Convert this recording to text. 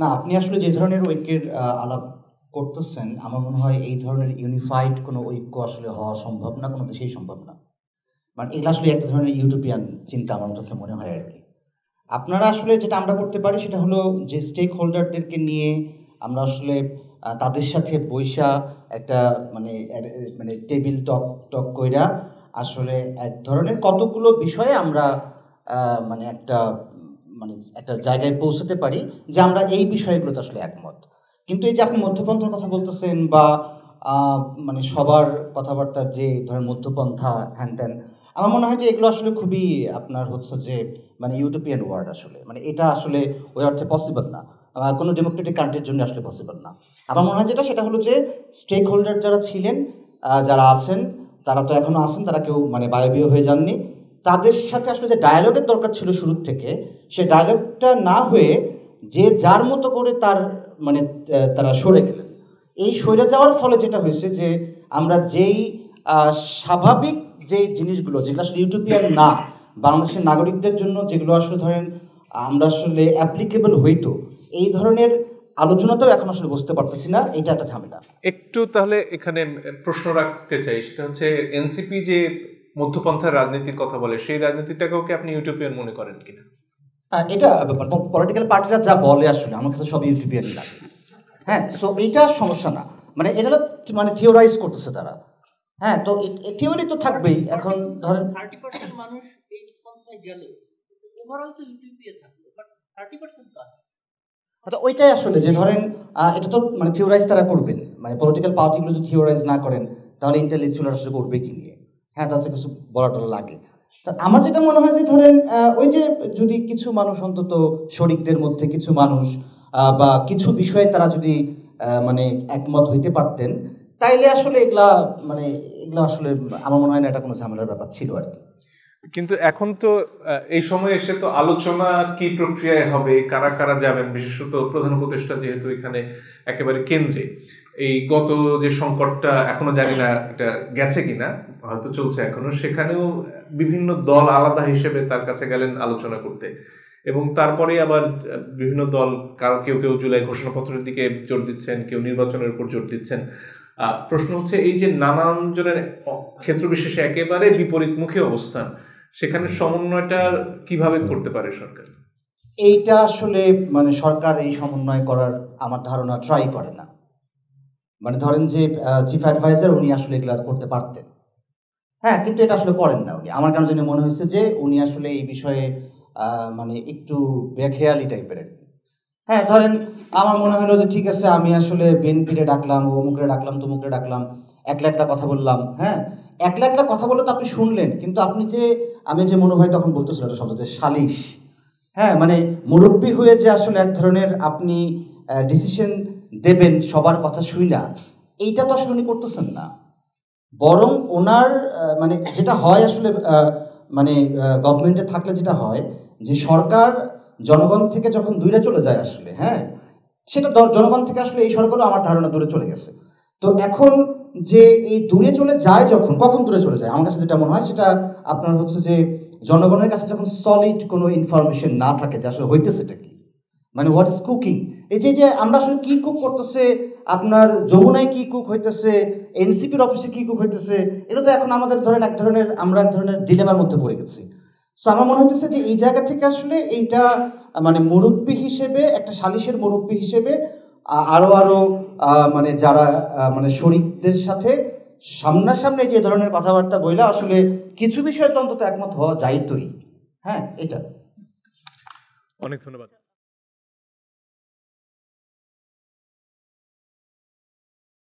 না, আপনি আসলে যে ধরনের ঐক্যের আলাপ করতেছেন, আমার মনে হয় এই ধরনের ইউনিফাইড কোনো ঐক্য আসলে হওয়া সম্ভব না, কোনো দেশেই সম্ভব না। মানে এগুলো আসলে একটা ধরনের ইউটোপিয়ান চিন্তা আমার কাছে মনে হয় আর কি। আপনারা আসলে যেটা আমরা করতে পারি সেটা হলো যে স্টেক হোল্ডারদেরকে নিয়ে আমরা আসলে তাদের সাথে বইসা একটা মানে মানে টেবিল টক টক কইরা আসলে এক ধরনের কতগুলো বিষয়ে আমরা মানে মানে একটা জায়গায় পৌঁছাতে পারি যে আমরা এই বিষয়গুলোতে আসলে একমত। কিন্তু এই যে আপনি মধ্যপন্থার কথা বলতেছেন বা মানে সবার কথাবার্তা যে ধরেন মধ্যপন্থা হ্যান ত্যান, আমার মনে হয় যে এগুলো আসলে খুবই আপনার হচ্ছে যে মানে ইউটোপিয়ান ওয়ার্ড আসলে, মানে এটা আসলে ওই অর্থে পসিবল না, কোনো ডেমোক্রেটিক কান্ট্রির জন্য আসলে পসিবল না। আমার মনে হয় সেটা হলো যে স্টেক হোল্ডার যারা ছিলেন, যারা আছেন, তারা তো এখনও আছেন, তারা কেউ মানে বায়বীয় হয়ে যাননি। তাদের সাথে আসলে যে ডায়ালগের দরকার ছিল শুরুর থেকে, সে ডায়ালগটা না হয়ে যে যার মতো করে তার মানে তারা সরে গেলেন। এই সরে যাওয়ার ফলে যেটা হয়েছে যে আমরা যেই স্বাভাবিক যে জিনিসগুলো যেগুলো আসলে ইউটোপিয়ান না, বাংলাদেশের নাগরিকদের জন্য যেগুলো আসলে ধরেন আমরা আসলে অ্যাপ্লিকেবল হইতো, এই ধরনের আলোচনাতেও এখন আসলে বুঝতে পারতেছি না। এটা একটা ঝামেলা। একটু তাহলে এখানে প্রশ্ন রাখতে চাই, সেটা হচ্ছে এনসিপি যে মধ্যপন্থার রাজনীতির কথা বলে, সেই রাজনীতিটাকেও কি আপনি ইউটোপিয়ান মনে করেন কিনা? এটা পলিটিক্যাল পার্টিরা যা বলে আসলে আমার কাছে সব ইউটোপিয়ানই লাগে। হ্যাঁ, সো এইটা সমস্যা না, মানে এটা মানে থিওরাইজ করতেছে তারা। হ্যাঁ, তো থিওরি তো থাকবেই। এখন ধরেন 30% মানুষ এই পন্থায় গেল, ওভারঅল তো ইউটোপিয়া থাকলো, বাট 30% তো আছে। আচ্ছা, ওইটাই আসলে যে ধরেন এটা তো মানে থিওরাইজ তারা করবেন, মানে পলিটিক্যাল পার্টিগুলো যদি থিওরাইজ না করেন তাহলে ইন্টেলেকচুয়াল আসলে করবে কি নিয়ে? হ্যাঁ, তাতে কিছু বলা টলা লাগে। আমার যেটা মনে হয় যে ধরেন ওই যে যদি কিছু মানুষ অন্তত শরিকদের মধ্যে কিছু মানুষ বা কিছু বিষয়ে তারা যদি মানে একমত হইতে পারতেন, তাইলে আসলে এগুলা আসলে আমার মনে হয় না এটা কোনো ঝামেলার ব্যাপার ছিল আর কি। কিন্তু এখন তো এই সময় এসে তো আলোচনা কি প্রক্রিয়ায় হবে, কারা কারা যাবেন, বিশেষত প্রধান উপদেষ্টা যেহেতু এখানে একেবারে কেন্দ্রে, এই গত যে সংকটটা এখনো জানি না এটা গেছে কিনা, হয়তো চলছে এখনো, সেখানেও বিভিন্ন দল আলাদা হিসেবে তার কাছে গেলেন আলোচনা করতে, এবং তারপরে আবার বিভিন্ন দল কেউ কেউ জুলাই ঘোষণাপত্রের দিকে জোর দিচ্ছেন, কেউ নির্বাচনের উপর জোর দিচ্ছেন। প্রশ্ন হচ্ছে এই যে নানান জনের ক্ষেত্র বিশেষে একেবারে বিপরীতমুখী অবস্থান, সেখানে সমন্বয়টা কিভাবে করতে পারে সরকার? এইটা আসলে মানে সরকার এই সমন্বয় করার আমার ধারণা ট্রাই করে না। মানে ধরেন যে চিফ অ্যাডভাইজার উনি আসলে এগুলো করতে পারতেন, হ্যাঁ, কিন্তু এটা আসলে করেন না উনি। আমার কেন জানি মনে হয়েছে যে উনি আসলে এই বিষয়ে মানে একটু বেখেয়ালি টাইপের আর কি। হ্যাঁ, ধরেন আমার মনে হলো যে ঠিক আছে, আমি আসলে বিএনপিরে ডাকলাম, অমুকরে ডাকলাম, তমুকরে ডাকলাম, একলা একটা কথা বললাম। হ্যাঁ, একলা একটা কথা বলে তো আপনি শুনলেন, কিন্তু আপনি যে আমি যে মনে হয় তখন বলতেছিল একটা শব্দ, সালিশ। হ্যাঁ, মানে মুরব্বী হয়ে যে আসলে এক ধরনের আপনি ডিসিশন দেবেন সবার কথা শুই না, এইটা তো আসলে উনি করতেছেন না। বরং ওনার মানে যেটা হয় আসলে মানে গভর্নমেন্টে থাকলে যেটা হয় যে সরকার জনগণ থেকে যখন দূরে চলে যায় আসলে, হ্যাঁ, সেটা জনগণ থেকে আসলে এই সরকারও আমার ধারণা দূরে চলে গেছে। তো এখন যে এই দূরে চলে যায়, কখন দূরে চলে যায় আমার কাছে যেটা মনে হয় সেটা আপনার হচ্ছে যে জনগণের কাছে যখন সলিড কোনো ইনফরমেশন না থাকে যে আসলে হইতেছেটা কি, মানে হোয়াট ইজ কুকিং। এই যে আমরা আসলে কী কুক করতেছে, আপনার যমুনায় কী কুক হইতেছে, এনসিপির অফিসে কী কুক হইতেছে, এটা তো এখন আমাদের ধরেন আমরা এক ধরনের ডিলেমার মধ্যে পড়ে গেছি। সো আমার মনে হইতেছে যে এই জায়গা থেকে আসলে এইটা মানে মুরব্বী হিসেবে, একটা সালিশের মুরব্বী হিসেবে আরও মানে যারা মানে শরিকদের সাথে সামনাসামনি যে ধরনের কথাবার্তা বইলা আসলে কিছু বিষয়ে তো অন্তত একমত হওয়া যাইতই। হ্যাঁ, এটা। অনেক ধন্যবাদ।